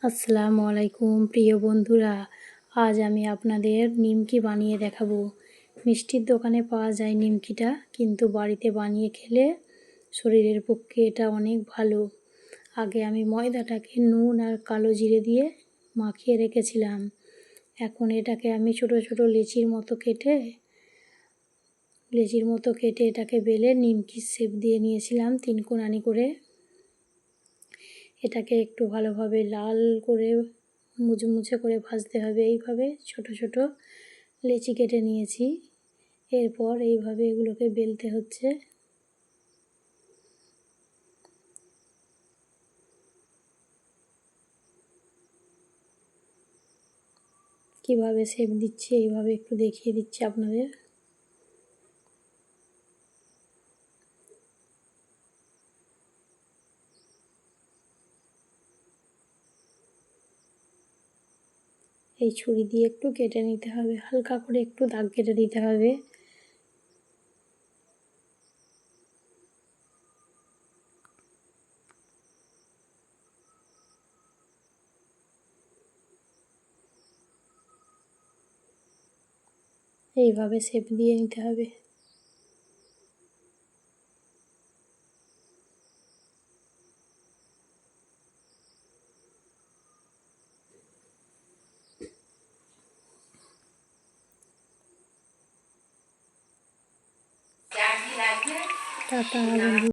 আসসালামু আলাইকুম প্রিয় বন্ধুরা, আজ আমি আপনাদের নিমকি বানিয়ে দেখাবো। মিষ্টির দোকানে পাওয়া যায় নিমকিটা, কিন্তু বাড়িতে বানিয়ে খেলে শরীরের পক্ষে এটা অনেক ভালো। আগে আমি ময়দাটাকে নুন আর কালো জিরে দিয়ে মাখিয়ে রেখেছিলাম। এখন এটাকে আমি ছোট ছোট লেচির মতো কেটে এটাকে বেলে নিমকির শেপ দিয়ে নিয়েছিলাম 3 কোণানি করে। এটাকে একটু ভালোভাবে লাল করে মুচমুচে করে ভাজতে হবে। এইভাবে ছোট ছোট লেচি কেটে নিয়েছি। এরপর এইভাবে এগুলোকে বেলতে হচ্ছে। কিভাবে শেপ দিচ্ছি এইভাবে একটু দেখিয়ে দিচ্ছি আপনাদের। এই ছুরি দিয়ে একটু কেটে নিতে হবে, হালকা করে একটু দাগ কেটে দিতে হবে। এইভাবে শেপ দিয়ে নিতে হবে। টাটা বন্ধু।